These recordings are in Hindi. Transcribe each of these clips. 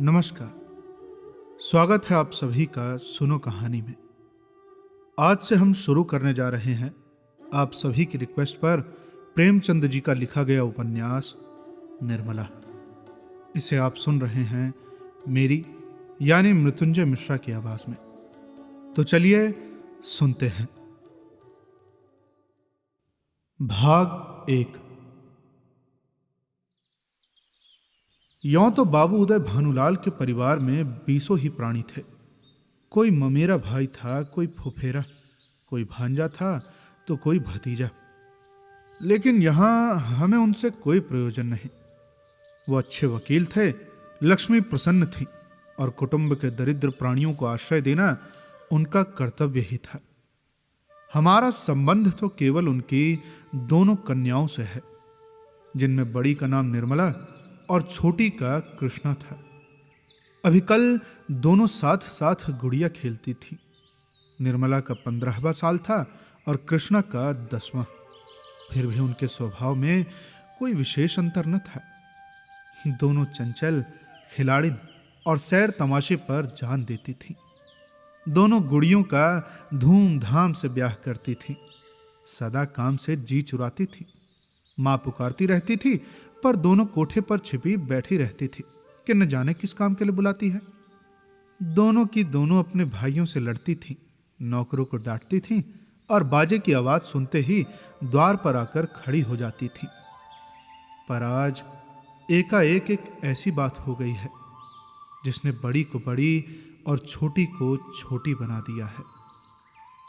नमस्कार। स्वागत है आप सभी का सुनो कहानी में। आज से हम शुरू करने जा रहे हैं आप सभी की रिक्वेस्ट पर प्रेमचंद जी का लिखा गया उपन्यास निर्मला। इसे आप सुन रहे हैं मेरी यानी मृत्युंजय मिश्रा की आवाज में। तो चलिए सुनते हैं। भाग 1। यों तो बाबू उदय भानुलाल के परिवार में 20 ही प्राणी थे। कोई ममेरा भाई था, कोई फुफेरा, कोई भांजा था तो कोई भतीजा। लेकिन यहां हमें उनसे कोई प्रयोजन नहीं। वो अच्छे वकील थे, लक्ष्मी प्रसन्न थी और कुटुंब के दरिद्र प्राणियों को आश्रय देना उनका कर्तव्य ही था। हमारा संबंध तो केवल उनकी दोनों कन्याओं से है, जिनमें बड़ी का नाम निर्मला और छोटी का कृष्णा था। अभी कल दोनों साथ साथ गुड़िया खेलती थी। निर्मला का 15वां साल था और कृष्णा का 10वां। फिर भी उनके स्वभाव में कोई विशेष अंतर न था। दोनों चंचल, खिलाड़िन और सैर तमाशे पर जान देती थी। दोनों गुड़ियों का धूमधाम से ब्याह करती थी। सदा काम से जी चुराती थी। मां पुकारती रहती थी, पर दोनों कोठे पर छिपी बैठी रहती थी कि न जाने किस काम के लिए बुलाती है। दोनों की दोनों अपने भाइयों से लड़ती थी, नौकरों को डांटती थी और बाजे की आवाज सुनते ही द्वार पर आकर खड़ी हो जाती थी। पर आज एकाएक एक ऐसी बात हो गई है जिसने बड़ी को बड़ी और छोटी को छोटी बना दिया है।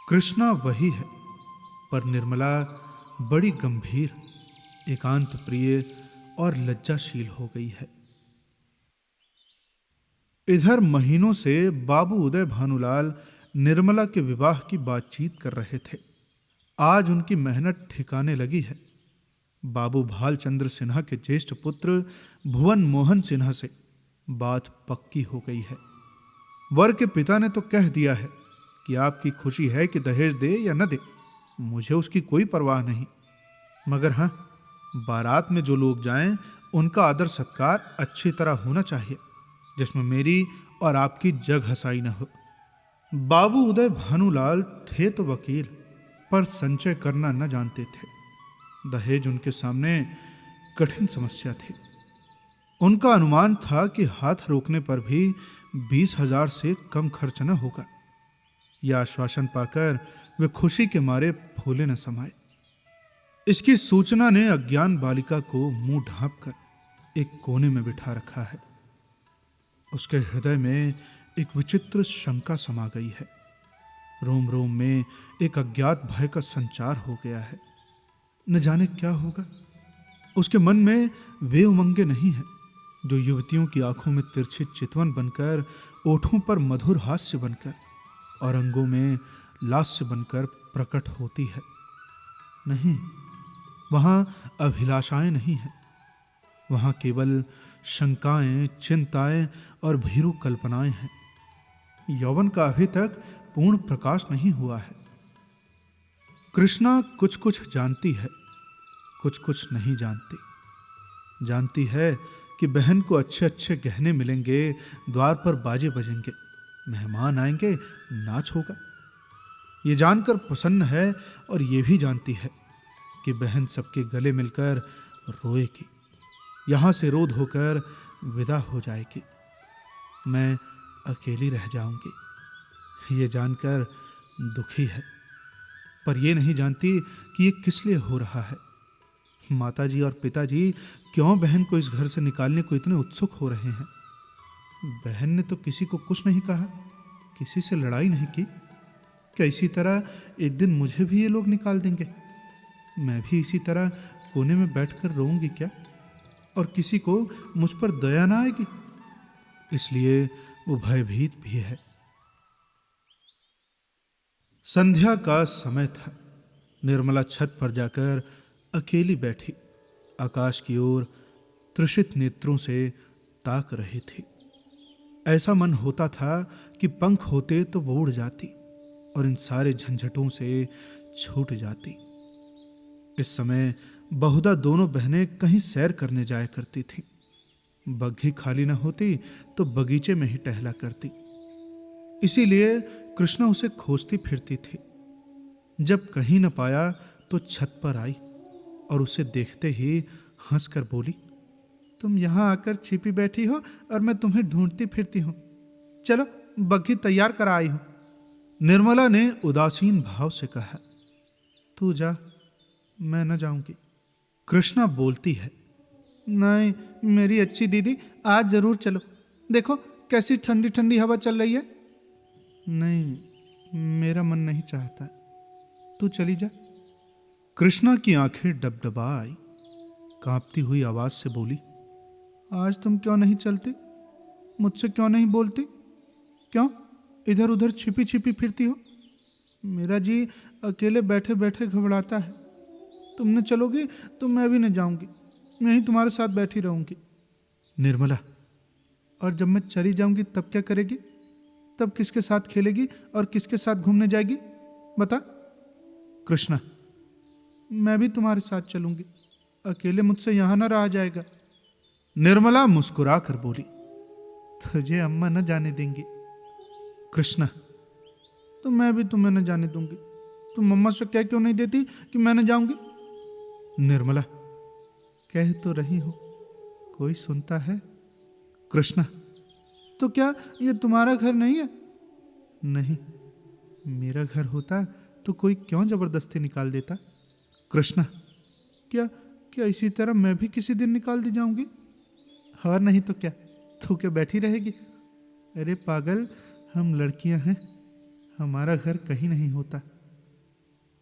कृष्णा वही है, पर निर्मला बड़ी गंभीर, एकांत प्रिय और लज्जाशील हो गई है। इधर महीनों से बाबू उदय भानुलाल निर्मला के विवाह की बातचीत कर रहे थे। आज उनकी मेहनत ठिकाने लगी है। बाबू भालचंद्र सिन्हा के ज्येष्ठ पुत्र भुवन मोहन सिन्हा से बात पक्की हो गई है। वर के पिता ने तो कह दिया है कि आपकी खुशी है कि दहेज दे या न दे, मुझे उसकी कोई परवाह नहीं। मगर हां, बारात में जो लोग जाएं उनका आदर सत्कार अच्छी तरह होना चाहिए, जिसमें मेरी और आपकी जग हंसाई न हो। बाबू उदय भानुलाल थे तो वकील, पर संचय करना न जानते थे। दहेज उनके सामने कठिन समस्या थी। उनका अनुमान था कि हाथ रोकने पर भी 20,000 से कम खर्च न होगा। यह आश्वासन पाकर वे खुशी के मारे फूले न समाये। इसकी सूचना ने अज्ञान बालिका को मुंह ढांप कर एक कोने में बिठा रखा है। उसके हृदय में एक विचित्र शंका समा गई है। रोम रोम में एक अज्ञात भय का संचार हो गया है। न जाने क्या होगा। उसके मन में वे उमंगे नहीं हैं जो युवतियों की आंखों में तिरछी चितवन बनकर, ओठों पर मधुर हास्य बनकर और अंगों में लास्य बनकर प्रकट होती है। नहीं, वहां अभिलाषाएं नहीं हैं। वहां केवल शंकाएं, चिंताएं और भीरू कल्पनाएं हैं। यौवन का अभी तक पूर्ण प्रकाश नहीं हुआ है। कृष्णा कुछ कुछ जानती है, कुछ कुछ नहीं जानती। जानती है कि बहन को अच्छे अच्छे गहने मिलेंगे, द्वार पर बाजे बजेंगे, मेहमान आएंगे, नाच होगा। ये जानकर प्रसन्न है और ये भी जानती है कि बहन सबके गले मिलकर रोएगी, यहां से रो धोकर विदा हो जाएगी। मैं अकेली रह जाऊंगी, ये जानकर दुखी है। पर ये नहीं जानती कि ये किस लिए हो रहा है। माताजी और पिताजी क्यों बहन को इस घर से निकालने को इतने उत्सुक हो रहे हैं। बहन ने तो किसी को कुछ नहीं कहा, किसी से लड़ाई नहीं की। क्या इसी तरह एक दिन मुझे भी ये लोग निकाल देंगे? मैं भी इसी तरह कोने में बैठकर रोऊंगी क्या? और किसी को मुझ पर दया ना आएगी? इसलिए वो भयभीत भी है। संध्या का समय था। निर्मला छत पर जाकर अकेली बैठी आकाश की ओर तृषित नेत्रों से ताक रही थी। ऐसा मन होता था कि पंख होते तो वो उड़ जाती और इन सारे झंझटों से छूट जाती। इस समय बहुधा दोनों बहनें कहीं सैर करने जाया करती थीं। बग्घी खाली न होती तो बगीचे में ही टहला करती। इसीलिए कृष्णा उसे खोजती फिरती थी। जब कहीं न पाया तो छत पर आई और उसे देखते ही हंसकर बोली, तुम यहां आकर छिपी बैठी हो और मैं तुम्हें ढूंढती फिरती हूं। चलो बग्घी तैयार कर आई हूं। निर्मला ने उदासीन भाव से कहा, तू जा, मैं न जाऊंगी। कृष्णा बोलती है, नहीं मेरी अच्छी दीदी, आज जरूर चलो, देखो कैसी ठंडी ठंडी हवा चल रही है। नहीं, मेरा मन नहीं चाहता, तू चली जा। कृष्णा की आंखें डबडबा आई, कांपती हुई आवाज से बोली, आज तुम क्यों नहीं चलती? मुझसे क्यों नहीं बोलती? क्यों इधर उधर छिपी छिपी फिरती हो? मेरा जी अकेले बैठे बैठे घबराता है। तुम न चलोगी तो मैं भी न जाऊंगी, मैं ही तुम्हारे साथ बैठी रहूंगी। निर्मला, और जब मैं चली जाऊंगी तब क्या करेगी? तब किसके साथ खेलेगी और किसके साथ घूमने जाएगी, बता। कृष्णा, मैं भी तुम्हारे साथ चलूंगी, अकेले मुझसे यहां न रहा जाएगा। निर्मला मुस्कुरा कर बोली, तुझे अम्मा न जाने देंगी। कृष्णा, तो मैं भी तुम्हें न जाने दूंगी। तुम मम्मा से कह क्यों नहीं देती कि मैं न जाऊंगी? निर्मला, कह तो रही हूं, कोई सुनता है? कृष्णा, तो क्या ये तुम्हारा घर नहीं है? नहीं, मेरा घर होता तो कोई क्यों जबरदस्ती निकाल देता। कृष्णा, क्या क्या इसी तरह मैं भी किसी दिन निकाल दी जाऊंगी? और नहीं तो क्या, तू क्या बैठी रहेगी? अरे पागल, हम लड़कियां हैं, हमारा घर कहीं नहीं होता।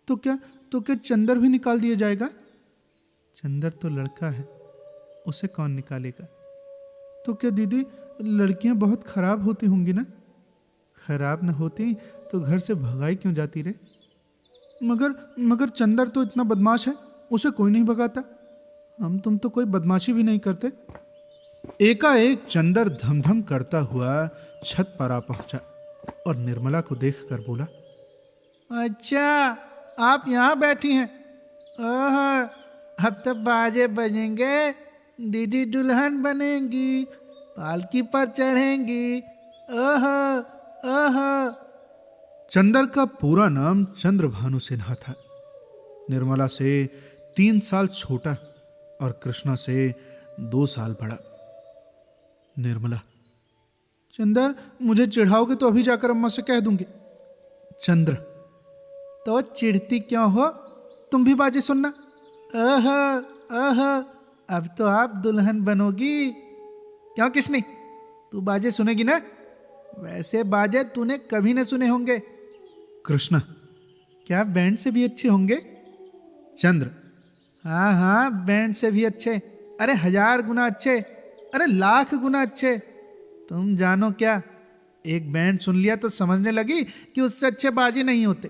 तो क्या चंदर भी निकाल दिया जाएगा? चंदर तो लड़का है, उसे कौन निकालेगा? तो क्या दीदी, लड़कियां बहुत खराब होती होंगी ना? खराब न होती तो घर से भगाई क्यों जाती रे? मगर चंदर तो इतना बदमाश है, उसे कोई नहीं भगाता। हम तुम तो कोई बदमाशी भी नहीं करते। एकाएक चंदर धमधम करता हुआ छत पर आ पहुंचा और निर्मला को देखकर बोला, अच्छा आप यहाँ बैठी हैं? ओह, अब तो बाजे बजेंगे, दीदी दुल्हन बनेंगी, पालकी पर चढ़ेंगी। ओह ओह। चंदर का पूरा नाम चंद्रभानु सिन्हा था। निर्मला से 3 साल छोटा और कृष्णा से 2 साल बड़ा। निर्मला, चंदर मुझे चिढ़ाओगे तो अभी जाकर अम्मा से कह दूंगी। चंद्र, तो चिढ़ती क्यों हो? तुम भी बाजे सुनना। ओह ओह, अब तो आप दुल्हन बनोगी। क्यों किसने, तू बाजे सुनेगी ना? वैसे बाजे तूने कभी न सुने होंगे। कृष्णा, क्या बैंड से भी अच्छे होंगे? चंद्र, हाँ हाँ, बैंड से भी अच्छे, अरे 1000 गुना अच्छे, अरे 1,00,000 गुना अच्छे। तुम जानो क्या, एक बैंड सुन लिया तो समझने लगी कि उससे अच्छे बाजे नहीं होते।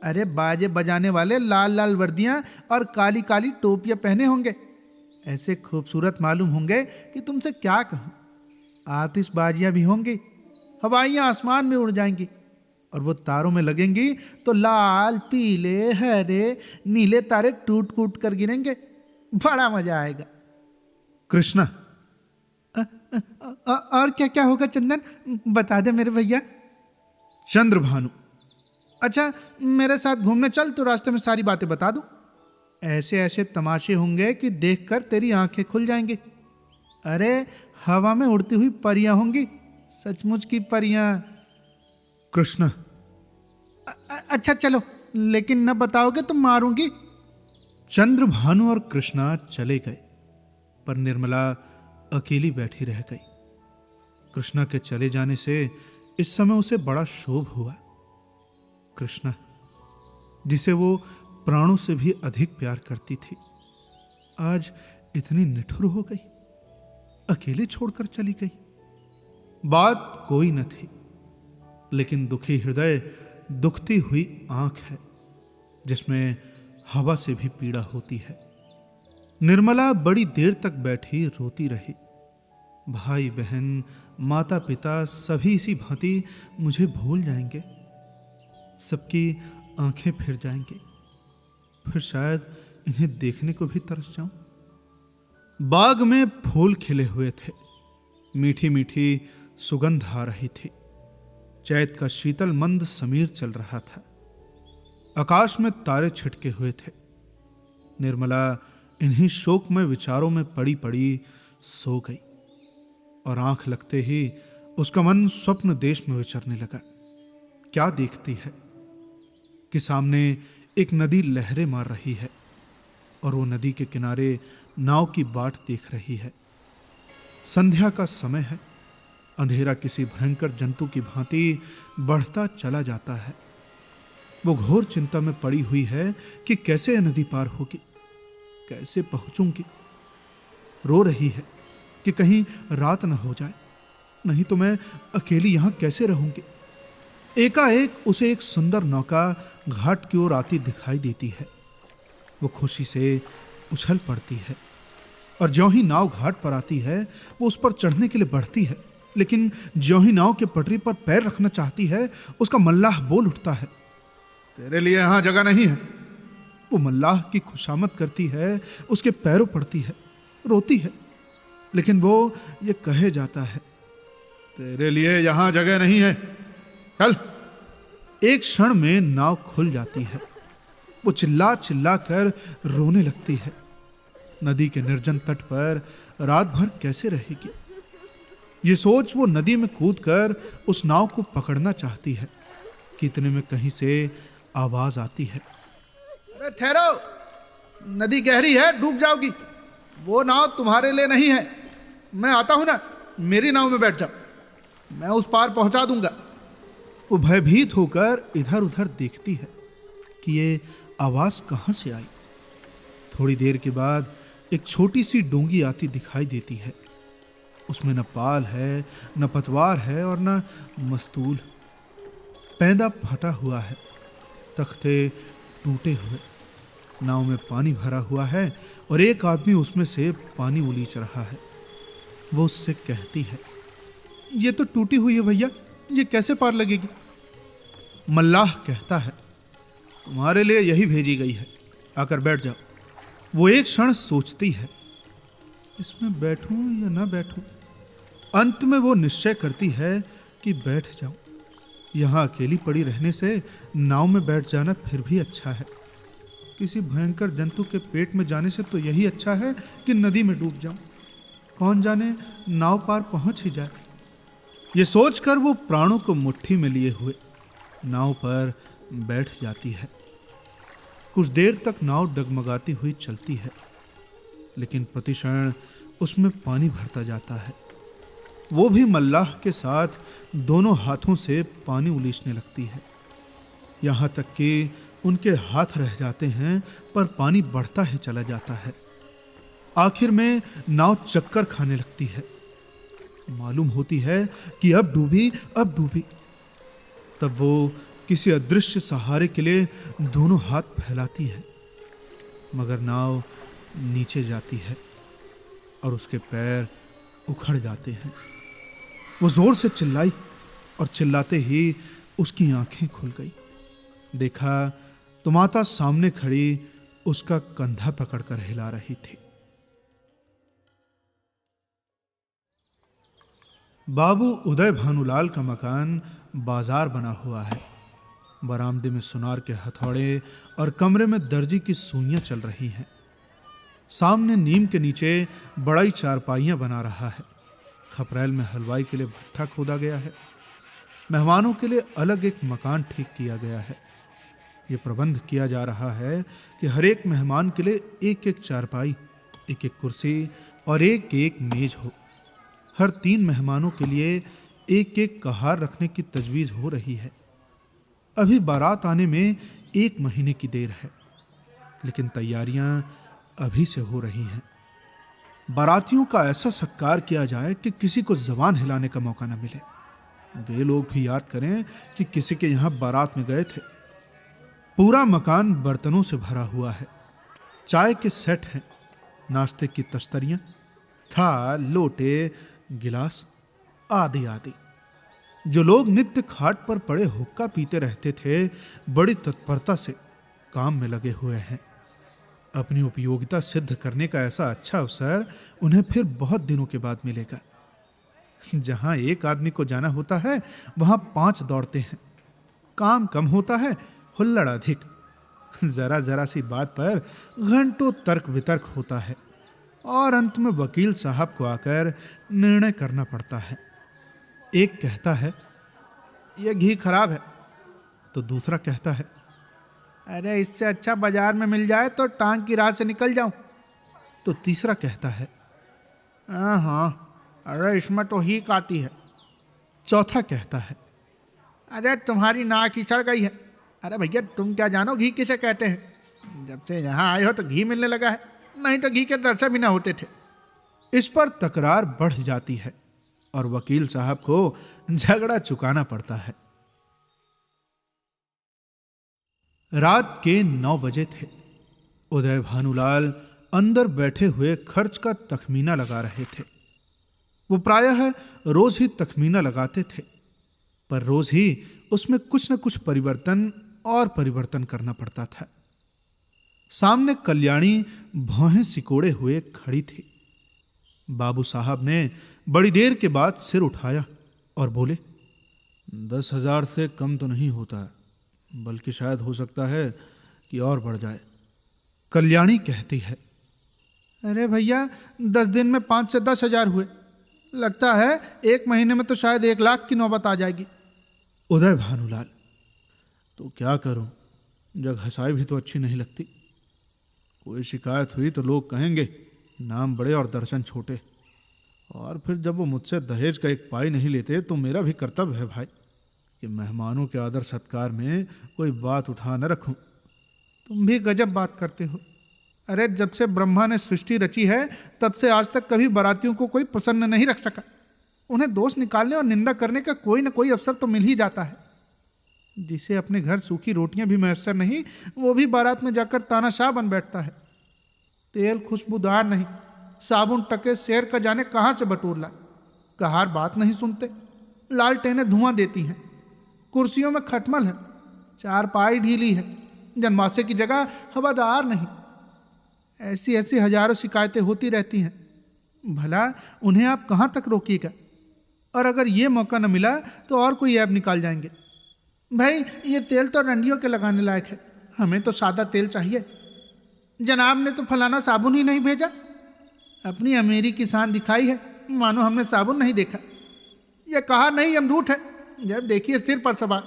अरे बाजे बजाने वाले लाल लाल वर्दियां और काली काली टोपियां पहने होंगे, ऐसे खूबसूरत मालूम होंगे कि तुमसे क्या कहूं। आतिशबाजियां भी होंगी, हवाइयां आसमान में उड़ जाएंगी और वो तारों में लगेंगी तो लाल पीले हरे नीले तारे टूट कूट कर गिरेंगे, बड़ा मजा आएगा। कृष्णा, और क्या क्या होगा चंदन, बता दे मेरे भैया। चंद्रभानु, अच्छा मेरे साथ घूमने चल तो रास्ते में सारी बातें बता दूं। ऐसे ऐसे तमाशे होंगे कि देखकर तेरी आंखें खुल जाएंगी। अरे हवा में उड़ती हुई परियां होंगी, सचमुच की परियां। कृष्णा, अच्छा चलो, लेकिन न बताओगे तो मारूंगी। चंद्रभानु और कृष्णा चले गए, पर निर्मला अकेली बैठी रह गई। कृष्णा के चले जाने से इस समय उसे बड़ा क्षोभ हुआ। कृष्णा, जिसे वो प्राणों से भी अधिक प्यार करती थी, आज इतनी निठुर हो गई, अकेले छोड़कर चली गई। बात कोई न थी, लेकिन दुखी हृदय दुखती हुई आंख है, जिसमें हवा से भी पीड़ा होती है। निर्मला बड़ी देर तक बैठी रोती रही। भाई बहन माता पिता सभी इसी भांति मुझे भूल जाएंगे, सबकी आंखें फिर जाएंगी, फिर शायद इन्हें देखने को भी तरस जाऊं। बाग में फूल खिले हुए थे, मीठी मीठी सुगंध आ रही थी। चैत का शीतल मंद समीर चल रहा था। आकाश में तारे छिटके हुए थे। निर्मला इन्हीं शोकमय विचारों में पड़ी पड़ी सो गई और आंख लगते ही उसका मन स्वप्न देश में विचरने लगा। क्या देखती है कि सामने एक नदी लहरें मार रही है और वो नदी के किनारे नाव की बाट देख रही है। संध्या का समय है। अंधेरा किसी भयंकर जंतु की भांति बढ़ता चला जाता है। वो घोर चिंता में पड़ी हुई है कि कैसे यह नदी पार होगी, कैसे पहुंचूंगी। रो रही है कि कहीं रात न हो जाए, नहीं तो मैं अकेली यहां कैसे रहूंगी। एकाएक उसे एक सुंदर नौका घाट की ओर आती दिखाई देती है। वो खुशी से उछल पड़ती है और ज्यों ही नाव घाट पर आती है वो उस पर चढ़ने के लिए बढ़ती है, लेकिन ज्यों ही नाव के पटरी पर पैर रखना चाहती है उसका मल्लाह बोल उठता है, तेरे लिए यहां जगह नहीं है। वो मल्लाह की खुशामद करती है, उसके पैरों पड़ती है, रोती है, लेकिन वो ये कहे जाता है, तेरे लिए यहां जगह नहीं है, चल। एक क्षण में नाव खुल जाती है। वो चिल्ला चिल्ला कर रोने लगती है। नदी के निर्जन तट पर रात भर कैसे रहेगी। ये सोच वो नदी में कूदकर उस नाव को पकड़ना चाहती है कि इतने में कहीं से आवाज आती है, अरे ठहरो, नदी गहरी है, डूब जाओगी। वो नाव तुम्हारे लिए नहीं है, मैं आता हूं ना, मेरी नाव में बैठ जाओ, मैं उस पार पहुंचा दूंगा। वो भयभीत होकर इधर उधर देखती है कि ये आवाज कहां से आई। थोड़ी देर के बाद एक छोटी सी डोंगी आती दिखाई देती है। उसमें न पाल है, न पतवार है और न मस्तूल। पैदा फटा हुआ है, तख्ते टूटे हुए। नाव में पानी भरा हुआ है और एक आदमी उसमें से पानी उलीच रहा है। वो उससे कहती है, ये तो टूटी हुई है भैया, ये कैसे पार लगेगी। मल्लाह कहता है, तुम्हारे लिए यही भेजी गई है, आकर बैठ जाओ। वो एक क्षण सोचती है, इसमें बैठूं या ना बैठूं। अंत में वो निश्चय करती है कि बैठ जाऊं। यहां अकेली पड़ी रहने से नाव में बैठ जाना फिर भी अच्छा है। किसी भयंकर जंतु के पेट में जाने से तो यही अच्छा है कि नदी में डूब जाऊं। कौन जाने नाव पार पहुंच ही जाए। ये सोचकर वो प्राणों को मुट्ठी में लिए हुए नाव पर बैठ जाती है। कुछ देर तक नाव डगमगाती हुई चलती है, लेकिन प्रतिक्षण उसमें पानी भरता जाता है। वो भी मल्लाह के साथ दोनों हाथों से पानी उलीचने लगती है, यहाँ तक कि उनके हाथ रह जाते हैं, पर पानी बढ़ता ही चला जाता है। आखिर में नाव चक्कर खाने लगती है। मालूम होती है कि अब डूबी, अब डूबी। तब वो किसी अदृश्य सहारे के लिए दोनों हाथ फैलाती है, मगर नाव नीचे जाती है और उसके पैर उखड़ जाते हैं। वो जोर से चिल्लाई और चिल्लाते ही उसकी आंखें खुल गई। देखा तो माता सामने खड़ी उसका कंधा पकड़कर हिला रही थी। बाबू उदय भानुलाल का मकान बाजार बना हुआ है। बरामदे में सुनार के हथौड़े और कमरे में दर्जी की सुइयां चल रही हैं। सामने नीम के नीचे बड़ाई चारपाइयां बना रहा है। खपरेल में हलवाई के लिए भट्ठा खोदा गया है। मेहमानों के लिए अलग एक मकान ठीक किया गया है। ये प्रबंध किया जा रहा है कि हर एक मेहमान के लिए एक एक चारपाई, एक एक कुर्सी और एक एक मेज हो। हर 3 मेहमानों के लिए एक एक कहार रखने की तजवीज हो रही है। अभी बारात आने में 1 महीने की देर है, लेकिन तैयारियां अभी से हो रही हैं। बारातियों का ऐसा सत्कार किया जाए कि किसी को जबान हिलाने का मौका न मिले। वे लोग भी याद करें कि किसी के यहां बारात में गए थे। पूरा मकान बर्तनों से भरा हुआ है। चाय के सेट हैं, नाश्ते की तश्तरियां, थाल, लोटे, गिलास आदि आदि। जो लोग नित्य खाट पर पड़े हुक्का पीते रहते थे, बड़ी तत्परता से काम में लगे हुए हैं। अपनी उपयोगिता सिद्ध करने का ऐसा अच्छा अवसर उन्हें फिर बहुत दिनों के बाद मिलेगा। जहां एक आदमी को जाना होता है वहां 5 दौड़ते हैं। काम कम होता है, हुल्लड़ अधिक। जरा जरा सी बात पर घंटों तर्क वितर्क होता है और अंत में वकील साहब को आकर निर्णय करना पड़ता है। एक कहता है यह घी खराब है, तो दूसरा कहता है अरे इससे अच्छा बाजार में मिल जाए तो टांग की राह से निकल जाऊं। तो तीसरा कहता है हाँ, अरे इसमें तो ही काटी है। चौथा कहता है अरे तुम्हारी नाक ही सड़ गई है। अरे भैया तुम क्या जानो घी किसे कहते हैं, जब से यहाँ आए हो तो घी मिलने लगा है, नहीं तो घी के दर्शन भी ना होते थे। इस पर तकरार बढ़ जाती है और वकील साहब को झगड़ा चुकाना पड़ता है। रात के 9 बजे थे। उदय भानुलाल अंदर बैठे हुए खर्च का तखमीना लगा रहे थे। वो प्रायः रोज ही तखमीना लगाते थे, पर रोज ही उसमें कुछ न कुछ परिवर्तन करना पड़ता था। सामने कल्याणी भौहें सिकोड़े हुए खड़ी थी। बाबू साहब ने बड़ी देर के बाद सिर उठाया और बोले 10,000 से कम तो नहीं होता, बल्कि शायद हो सकता है कि और बढ़ जाए। कल्याणी कहती है अरे भैया 10 दिन में 5 से 10,000 हुए, लगता है 1 महीने में तो शायद 1 लाख की नौबत आ जाएगी। उदय भानुलाल तो क्या करूं, जग हंसाई भी तो अच्छी नहीं लगती। कोई शिकायत हुई तो लोग कहेंगे नाम बड़े और दर्शन छोटे, और फिर जब वो मुझसे दहेज का 1 पाई नहीं लेते तो मेरा भी कर्तव्य है भाई कि मेहमानों के आदर सत्कार में कोई बात उठा न रखूं। तुम भी गजब बात करते हो। अरे जब से ब्रह्मा ने सृष्टि रची है तब से आज तक कभी बारातियों को कोई प्रसन्न नहीं रख सका। उन्हें दोष निकालने और निंदा करने का कोई न कोई अवसर तो मिल ही जाता है। जिसे अपने घर सूखी रोटियां भी मैसर नहीं, वो भी बारात में जाकर तानाशाह बन बैठता है। तेल खुशबूदार नहीं, साबुन टके शेर का जाने कहाँ से बटोर लाए। कहार बात नहीं सुनते, लालटेनें धुआं देती हैं, कुर्सियों में खटमल है, चारपाई ढीली है, जनमासे की जगह हवादार नहीं। ऐसी ऐसी हजारों शिकायतें होती रहती हैं। भला उन्हें आप कहाँ तक रोकिएगा? और अगर ये मौका न मिला तो और कोई ऐप निकाल जाएंगे। भाई ये तेल तो रंडियों के लगाने लायक है, हमें तो सादा तेल चाहिए। जनाब ने तो फलाना साबुन ही नहीं भेजा। अपनी अमीरी की शान दिखाई है, मानो हमने साबुन नहीं देखा। यह कहा नहीं अमरूठ है, जब देखिए सिर पर सवार।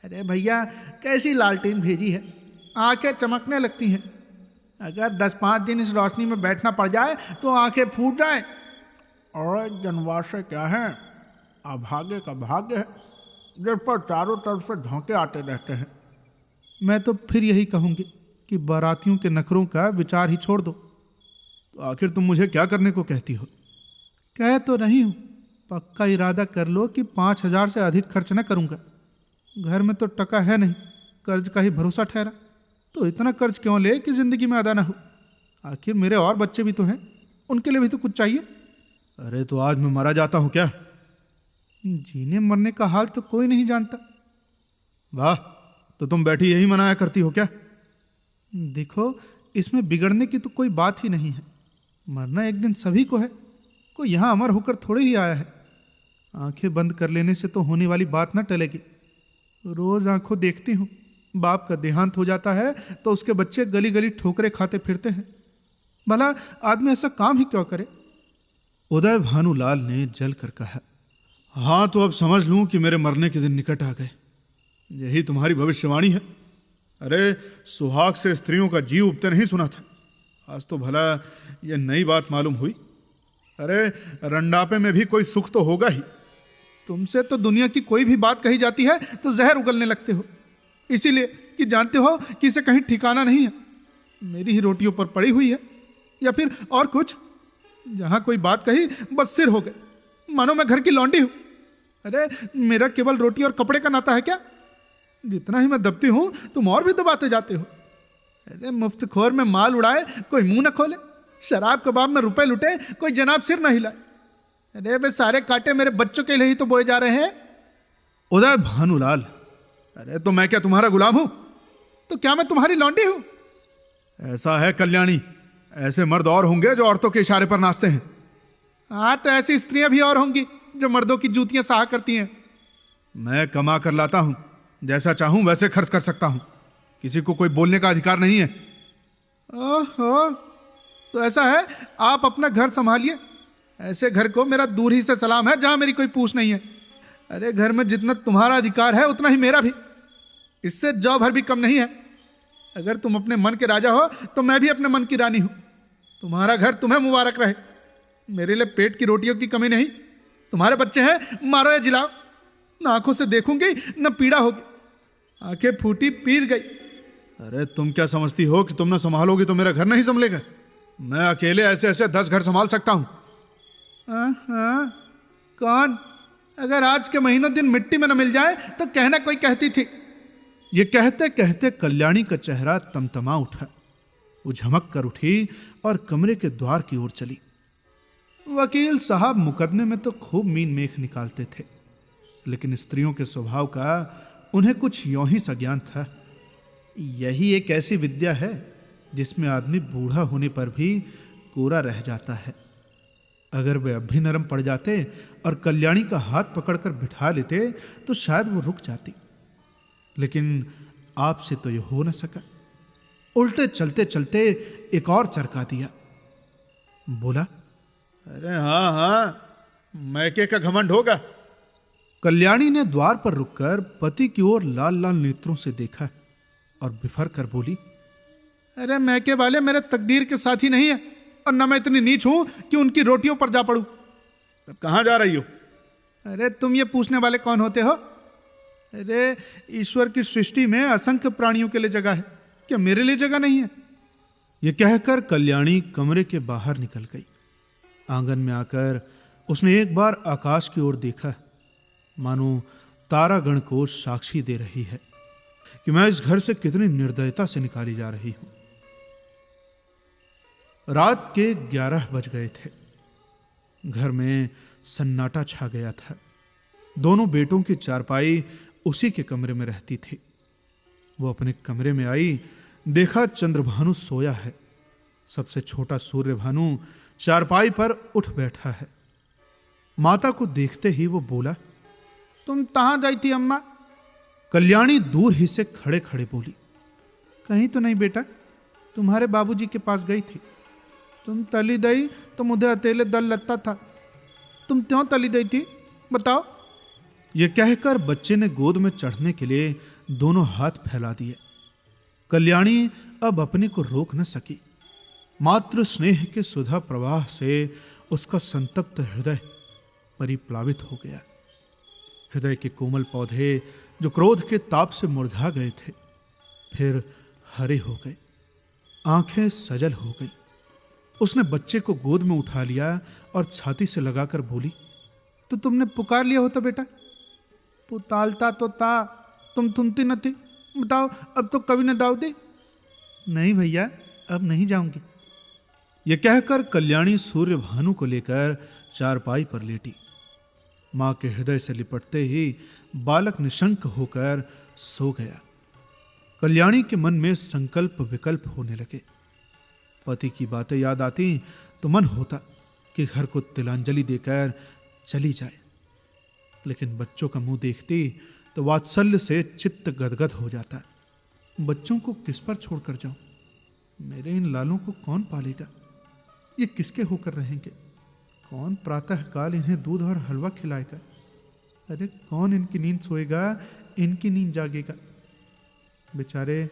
अरे भैया कैसी लालटेन भेजी है, आंखें चमकने लगती हैं। अगर 10-5 दिन इस रोशनी में बैठना पड़ जाए तो आंखें फूट जाएं। और जनवासे क्या है, अभागे का भाग्य है, जिस पर चारों तरफ से धोखे आते रहते हैं। मैं तो फिर यही कहूंगी कि बारातियों के नखरों का विचार ही छोड़ दो। तो आखिर तुम मुझे क्या करने को कहती हो? कह तो रही हूं, पक्का इरादा कर लो कि 5,000 से अधिक खर्च न करूंगा। घर में तो टका है नहीं, कर्ज का ही भरोसा ठहरा। तो इतना कर्ज क्यों ले कि जिंदगी में अदा ना हो? आखिर मेरे और बच्चे भी तो हैं, उनके लिए भी तो कुछ चाहिए। अरे तो आज मैं मारा जाता हूं क्या? जीने मरने का हाल तो कोई नहीं जानता। वाह, तो तुम बैठी यही मनाया करती हो क्या? देखो इसमें बिगड़ने की तो कोई बात ही नहीं है। मरना एक दिन सभी को है, कोई यहां अमर होकर थोड़े ही आया है। आंखें बंद कर लेने से तो होने वाली बात ना टलेगी। रोज आंखों देखती हूं, बाप का देहांत हो जाता है तो उसके बच्चे गली गली ठोकरे खाते फिरते हैं। भला आदमी ऐसा काम ही क्यों करे? उदय भानुलाल ने जल कर कहा, हाँ तो अब समझ लूं कि मेरे मरने के दिन निकट आ गए। यही तुम्हारी भविष्यवाणी है। अरे सुहाग से स्त्रियों का जीव उबते नहीं सुना था, आज तो भला यह नई बात मालूम हुई। अरे रंडापे में भी कोई सुख तो होगा ही। तुमसे तो दुनिया की कोई भी बात कही जाती है तो जहर उगलने लगते हो, इसीलिए कि जानते हो कि इसे कहीं ठिकाना नहीं है। मेरी ही रोटियों पर पड़ी हुई है, या फिर और कुछ। जहां कोई बात कही बस सिर हो गए, मानो मैं घर की लौंडी हूं। अरे मेरा केवल रोटी और कपड़े का नाता है क्या? जितना ही मैं दबती हूं तुम और भी दबाते जाते हो। अरे मुफ्त खोर में माल उड़ाए कोई मुंह न खोले, शराब कबाब में रुपए लुटे कोई जनाब सिर न हिलाए। अरे वे सारे कांटे मेरे बच्चों के लिए ही तो बोए जा रहे हैं। उदय भानुलाल, अरे तो मैं क्या तुम्हारा गुलाम हूं? तो क्या मैं तुम्हारी लौंडी हूं? ऐसा है कल्याणी, ऐसे मर्द और होंगे जो औरतों के इशारे पर नाचते हैं। हाँ तो ऐसी स्त्रियां भी और होंगी जो मर्दों की जूतियां सहा करती हैं। मैं कमा कर लाता हूं, जैसा चाहूं वैसे खर्च कर सकता हूं, किसी को कोई बोलने का अधिकार नहीं है। ओहो, तो ऐसा है, आप अपना घर संभालिए। ऐसे घर को मेरा दूर ही से सलाम है जहां मेरी कोई पूछ नहीं है। अरे घर में जितना तुम्हारा अधिकार है उतना ही मेरा भी, इससे जौ भर भी कम नहीं है। अगर तुम अपने मन के राजा हो तो मैं भी अपने मन की रानी हूं। तुम्हारा घर तुम्हें मुबारक रहे। मेरे लिए पेट की रोटियों की कमी नहीं। तुम्हारे बच्चे हैं, मारो या जिलाओ, न आंखों से देखूंगी न पीड़ा होगी। आंखें फूटी पीर गई। अरे तुम क्या समझती हो कि तुम न संभालोगी तो मेरा घर नहीं संभलेगा? मैं अकेले ऐसे ऐसे 10 घर संभाल सकता हूं। हाँ, कौन? अगर आज के महीनों दिन मिट्टी में न मिल जाए तो कहना कोई कहती थी। ये कहते कहते कल्याणी का चेहरा तमतमा उठा। वो झमक कर उठी और कमरे के द्वार की ओर चली। वकील साहब मुकदमे में तो खूब मीन मेख निकालते थे, लेकिन स्त्रियों के स्वभाव का उन्हें कुछ यों ही सा ज्ञान था। यही एक ऐसी विद्या है जिसमें आदमी बूढ़ा होने पर भी कोरा रह जाता है। अगर वे अब भी नरम पड़ जाते और कल्याणी का हाथ पकड़कर बिठा लेते तो शायद वो रुक जाती, लेकिन आपसे तो ये हो न सका। उल्टे चलते चलते एक और चरका दिया। बोला, अरे हाँ हाँ, मैके का घमंड होगा। कल्याणी ने द्वार पर रुककर पति की ओर लाल लाल नेत्रों से देखा और बिफर कर बोली, अरे मैके वाले मेरे तकदीर के साथी नहीं है, और न मैं इतनी नीच हूं कि उनकी रोटियों पर जा पड़ूं। तब कहां जा रही हो? अरे तुम ये पूछने वाले कौन होते हो? अरे ईश्वर की सृष्टि में असंख्य प्राणियों के लिए जगह है, क्या मेरे लिए जगह नहीं है? यह कहकर कल्याणी कमरे के बाहर निकल गई। आंगन में आकर उसने एक बार आकाश की ओर देखा, मानो तारागण को साक्षी दे रही है कि मैं इस घर से कितनी निर्दयता से निकाली जा रही हूं। रात के 11 बज गए थे। घर में सन्नाटा छा गया था। दोनों बेटों की चारपाई उसी के कमरे में रहती थी। वो अपने कमरे में आई, देखा चंद्रभानु सोया है। सबसे छोटा सूर्यभानु चारपाई पर उठ बैठा है। माता को देखते ही वो बोला, तुम कहां गई थी अम्मा? कल्याणी दूर ही से खड़े खड़े बोली, कहीं तो नहीं बेटा, तुम्हारे बाबूजी के पास गई थी। तुम तली दई तो मुझे अकेले दल लगता था। तुम क्यों तली दई थी, बताओ? यह कहकर बच्चे ने गोद में चढ़ने के लिए दोनों हाथ फैला दिए। कल्याणी अब अपने को रोक न सकी। मातृ स्नेह के सुधा प्रवाह से उसका संतप्त हृदय परिप्लावित हो गया। हृदय के कोमल पौधे जो क्रोध के ताप से मुरझा गए थे, फिर हरे हो गए। आंखें सजल हो गई। उसने बच्चे को गोद में उठा लिया और छाती से लगाकर बोली, तो तुमने पुकार लिया होता बेटा? पुतालता तो था, तुम सुनती न थी। बताओ, अब तो कभी न दाव दी। नहीं भैया, अब नहीं जाऊंगी। यह कहकर कल्याणी सूर्यभानु को लेकर चारपाई पर लेटी। मां के हृदय से लिपटते ही बालक निशंक होकर सो गया। कल्याणी के मन में संकल्प विकल्प होने लगे। पति की बातें याद आती तो मन होता कि घर को तिलांजलि देकर चली जाए, लेकिन बच्चों का मुंह देखती तो वात्सल्य से चित्त गदगद हो जाता। बच्चों को किस पर छोड़कर जाऊं? मेरे इन लालों को कौन पालेगा? ये किसके होकर रहेंगे? कौन प्रातः काल इन्हें दूध और हलवा खिलाएगा? अरे कौन इनकी नींद सोएगा, इनकी नींद जागेगा? बेचारे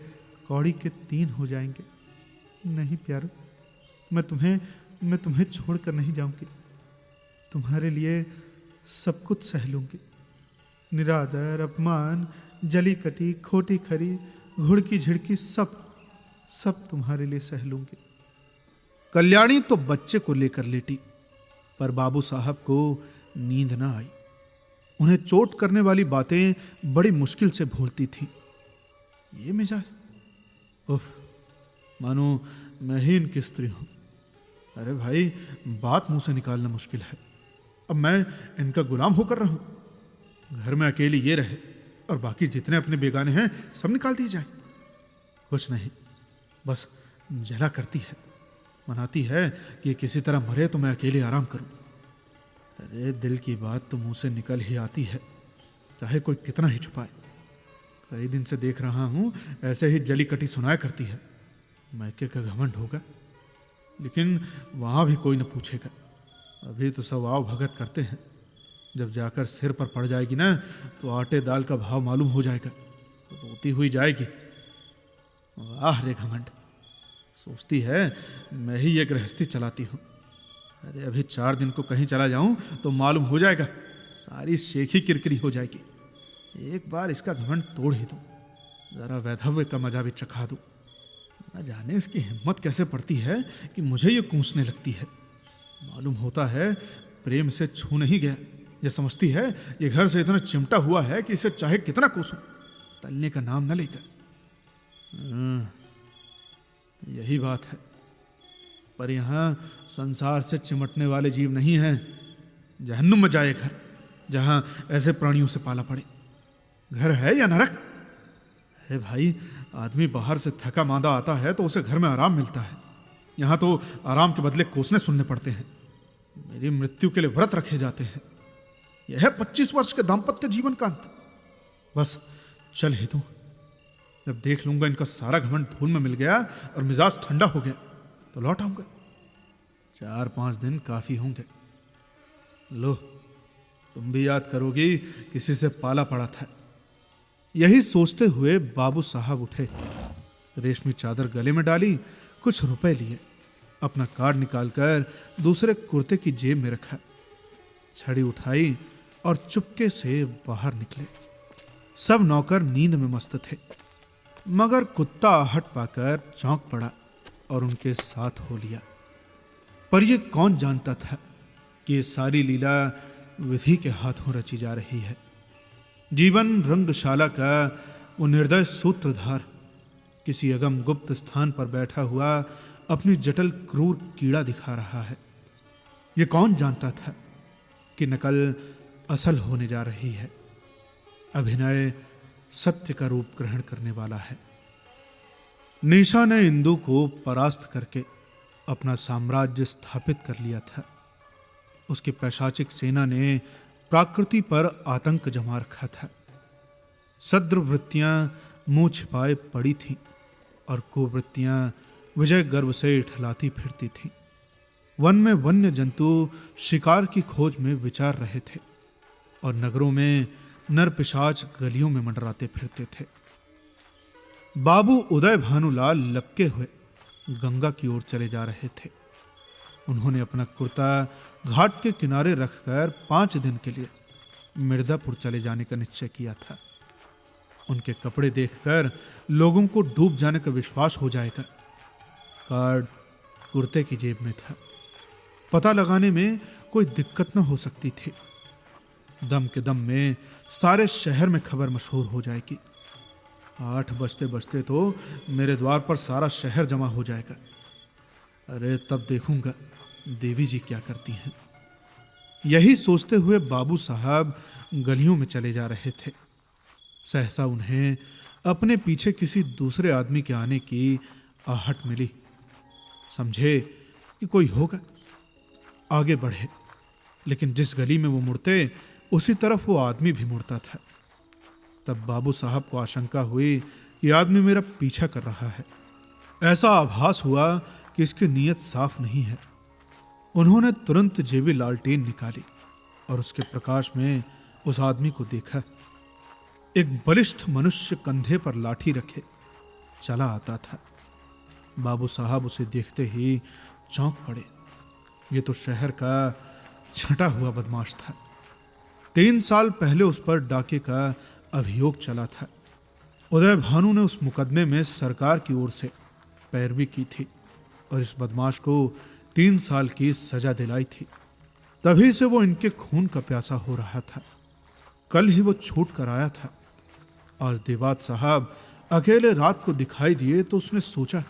कौड़ी के 3 हो जाएंगे। नहीं प्यारो, मैं तुम्हें छोड़कर नहीं जाऊंगी। तुम्हारे लिए सब कुछ सह लूंगी। निरादर, अपमान, जली कटी, खोटी खरी, घुड़की झिड़की, सब तुम्हारे लिए सह लूंगी। कल्याणी तो बच्चे को लेकर लेटी, पर बाबू साहब को नींद ना आई। उन्हें चोट करने वाली बातें बड़ी मुश्किल से भूलती थी। ये मिजाज, उफ, मानो मैं ही इनकी स्त्री हूं। अरे भाई, बात मुंह से निकालना मुश्किल है। अब मैं इनका गुलाम होकर रहूं? घर में अकेली ये रहे और बाकी जितने अपने बेगाने हैं सब निकाल दिए जाए। कुछ नहीं, बस जला करती है, मनाती है कि किसी तरह मरे तो मैं अकेले आराम करूं। अरे दिल की बात तो मुंह से निकल ही आती है, चाहे कोई कितना ही छुपाए। कई दिन से देख रहा हूं ऐसे ही जली कटी सुनाया करती है। मैके का घमंड होगा, लेकिन वहां भी कोई न पूछेगा। अभी तो सब आओ भगत करते हैं, जब जाकर सिर पर पड़ जाएगी ना तो आटे दाल का भाव मालूम हो जाएगा, रोती हुई जाएगी। वाह रे घमंड, सोचती है मैं ही ये गृहस्थी चलाती हूँ। अरे अभी 4 दिन को कहीं चला जाऊं तो मालूम हो जाएगा, सारी शेखी किरकिरी हो जाएगी। एक बार इसका घमंड तोड़ ही दूं, जरा वैधव्य का मजा भी चखा दूं। न जाने इसकी हिम्मत कैसे पड़ती है कि मुझे ये कूसने लगती है। मालूम होता है प्रेम से छू नहीं गया, ये समझती है ये घर से इतना चिमटा हुआ है कि इसे चाहे कितना कोसूं, तलने का नाम न लेकर। यही बात है, पर यहां संसार से चिमटने वाले जीव नहीं हैं। जहन्नुम में जाए घर, जहां ऐसे प्राणियों से पाला पड़े। घर है या नरक? अरे भाई, आदमी बाहर से थका मांदा आता है तो उसे घर में आराम मिलता है, यहां तो आराम के बदले कोसने सुनने पड़ते हैं। मेरी मृत्यु के लिए व्रत रखे जाते हैं। यह है 25 वर्ष के दाम्पत्य जीवन का अंत। बस चल ही तू, जब देख लूंगा इनका सारा घमंड धूल में मिल गया और मिजाज ठंडा हो गया तो लौट आऊंगा। 4-5 दिन काफी होंगे। लो, तुम भी याद करोगी किसी से पाला पड़ा था। यही सोचते हुए बाबू साहब उठे, रेशमी चादर गले में डाली, कुछ रुपए लिए, अपना कार्ड निकालकर दूसरे कुर्ते की जेब में रखा, छड़ी उठाई और चुपके से बाहर निकले। सब नौकर नींद में मस्त थे, मगर कुत्ता आहट पाकर चौंक पड़ा और उनके साथ हो लिया। पर यह कौन जानता था कि ये सारी लीला विधि के हाथों रची जा रही है। जीवन रंगशाला का वो निर्दय सूत्रधार किसी अगम गुप्त स्थान पर बैठा हुआ अपनी जटिल क्रूर कीड़ा दिखा रहा है। ये कौन जानता था कि नकल असल होने जा रही है, अभिनय सत्य का रूप ग्रहण करने वाला है। निशा ने इंदु को परास्त करके अपना साम्राज्य स्थापित कर लिया था। उसकी पैशाचिक सेना ने प्राकृति पर आतंक जमा रखा था। सद्वृत्तियां मुंह छिपाए पड़ी थीं और कुवृत्तियां विजय गर्व से इठलाती फिरती थीं। वन में वन्य जंतु शिकार की खोज में विचार रहे थे और नगरों में नर पिशाच गलियों में मंडराते फिरते थे। बाबू उदय भानुलाल लपके हुए गंगा की ओर चले जा रहे थे। उन्होंने अपना कुर्ता घाट के किनारे रखकर 5 दिन के लिए मिर्जापुर चले जाने का निश्चय किया था। उनके कपड़े देखकर लोगों को डूब जाने का विश्वास हो जाएगा। कार्ड कुर्ते की जेब में था, पता लगाने में कोई दिक्कत न हो सकती थी। दम के दम में सारे शहर में खबर मशहूर हो जाएगी। 8 बजते बजते तो मेरे द्वार पर सारा शहर जमा हो जाएगा। अरे तब देखूंगा देवी जी क्या करती हैं। यही सोचते हुए बाबू साहब गलियों में चले जा रहे थे। सहसा उन्हें अपने पीछे किसी दूसरे आदमी के आने की आहट मिली। समझे कि कोई होगा, आगे बढ़े, लेकिन जिस गली में वो मुड़ते उसी तरफ वो आदमी भी मुड़ता था। तब बाबू साहब को आशंका हुई कि आदमी मेरा पीछा कर रहा है। ऐसा आभास हुआ कि इसकी नीयत साफ नहीं है। उन्होंने तुरंत जेबी लालटेन निकाली और उसके प्रकाश में उस आदमी को देखा। एक बलिष्ठ मनुष्य कंधे पर लाठी रखे चला आता था। बाबू साहब उसे देखते ही चौंक पड़े। ये तो शहर का छटा हुआ बदमाश था। 3 साल पहले उस पर डाके का अभियोग चला था। उदय भानु ने उस मुकदमे में सरकार की ओर से पैरवी की थी और इस बदमाश को 3 साल की सजा दिलाई थी। तभी से वो इनके खून का प्यासा हो रहा था। कल ही वो छूट कर आया था। आज देवात साहब अकेले रात को दिखाई दिए तो उसने सोचा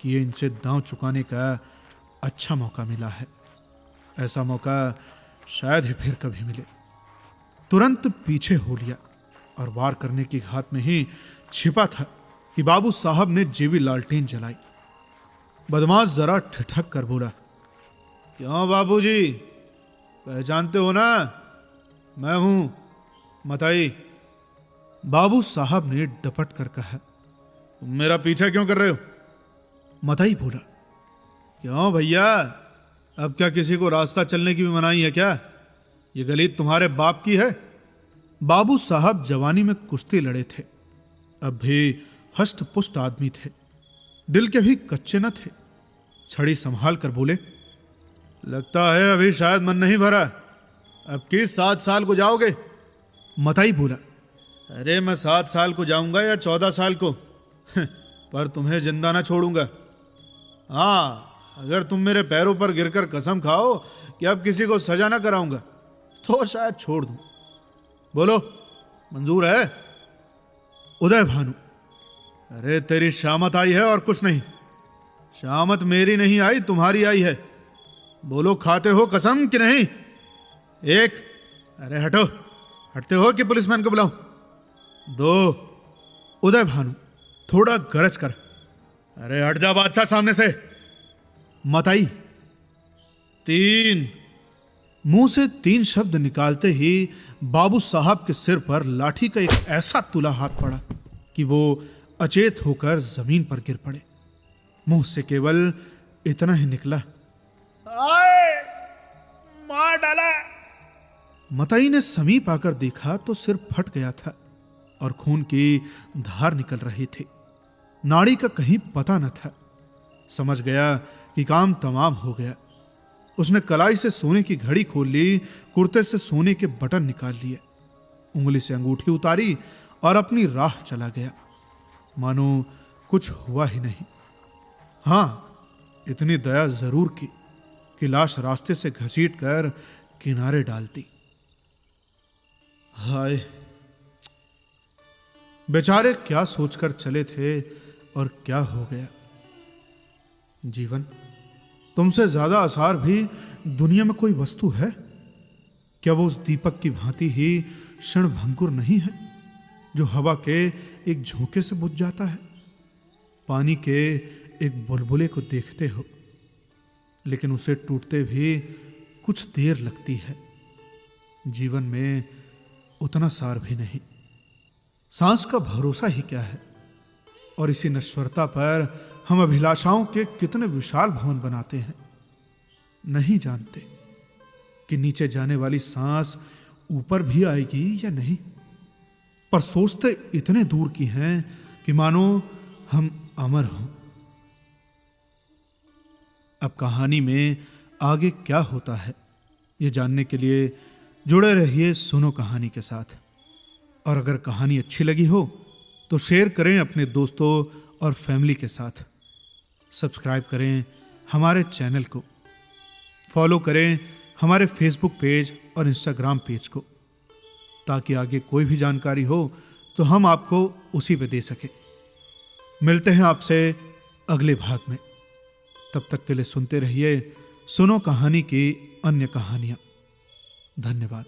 कि ये इनसे दांव चुकाने का अच्छा मौका मिला है। ऐसा मौका शायद ही फिर कभी मिले। तुरंत पीछे हो लिया और वार करने की घात में ही छिपा था कि बाबू साहब ने जेबी लालटेन जलाई। बदमाश जरा ठिठक कर बोला, क्यों बाबूजी, पहचानते हो ना, मैं हूं मताई। बाबू साहब ने डपट कर कहा। तुम मेरा पीछा क्यों कर रहे हो? मताई बोला। क्यों भैया, अब क्या किसी को रास्ता चलने की भी मनाही है क्या? ये गली तुम्हारे बाप की है। बाबू साहब जवानी में कुश्ती लड़े थे, अब भी हष्ट पुष्ट आदमी थे, दिल के भी कच्चे न थे। छड़ी संभाल कर बोले, लगता है अभी शायद मन नहीं भरा, अब की 7 साल को जाओगे? मताई बोला। अरे मैं 7 साल को जाऊंगा या 14 साल को, पर तुम्हें जिंदा ना छोड़ूंगा। हाँ, अगर तुम मेरे पैरों पर गिरकर कसम खाओ कि अब किसी को सजा ना कराऊंगा तो शायद छोड़ दूं। बोलो, मंजूर है? उदय भानु। अरे तेरी शामत आई है और कुछ नहीं। शामत मेरी नहीं आई, तुम्हारी आई है। बोलो, खाते हो कसम कि नहीं? एक। अरे हटो, हटते हो कि पुलिसमैन को बुलाऊं? 2। उदय भानु थोड़ा गरज कर। अरे हट जा बादशाह सामने से। मताई। 3। मुंह से 3 शब्द निकालते ही बाबू साहब के सिर पर लाठी का एक ऐसा तुला हाथ पड़ा कि वो अचेत होकर जमीन पर गिर पड़े। मुंह से केवल इतना ही निकला, आए, मार डाला। मताई ने समीप आकर देखा तो सिर फट गया था और खून की धार निकल रही थी। नाड़ी का कहीं पता न था। समझ गया कि काम तमाम हो गया। उसने कलाई से सोने की घड़ी खोल ली, कुर्ते से सोने के बटन निकाल लिए, उंगली से अंगूठी उतारी और अपनी राह चला गया, मानो कुछ हुआ ही नहीं। हां, इतनी दया जरूर की कि लाश रास्ते से घसीट कर किनारे डाल दी। हाय, बेचारे क्या सोचकर चले थे और क्या हो गया। जीवन, तुमसे ज्यादा आसार भी दुनिया में कोई वस्तु है क्या? वो उस दीपक की भांति ही क्षण भंगुर नहीं है जो हवा के एक झोंके से बुझ जाता है। पानी के एक बुलबुले को देखते हो, लेकिन उसे टूटते भी कुछ देर लगती है। जीवन में उतना सार भी नहीं। सांस का भरोसा ही क्या है? और इसी नश्वरता पर हम अभिलाषाओं के कितने विशाल भवन बनाते हैं। नहीं जानते कि नीचे जाने वाली सांस ऊपर भी आएगी या नहीं, पर सोचते इतने दूर की हैं कि मानो हम अमर हों। अब कहानी में आगे क्या होता है, ये जानने के लिए जुड़े रहिए सुनो कहानी के साथ। और अगर कहानी अच्छी लगी हो तो शेयर करें अपने दोस्तों और फैमिली के साथ। सब्सक्राइब करें हमारे चैनल को, फॉलो करें हमारे फेसबुक पेज और इंस्टाग्राम पेज को, ताकि आगे कोई भी जानकारी हो तो हम आपको उसी पे दे सके। मिलते हैं आपसे अगले भाग में। तब तक के लिए सुनते रहिए सुनो कहानी की अन्य कहानियां। धन्यवाद।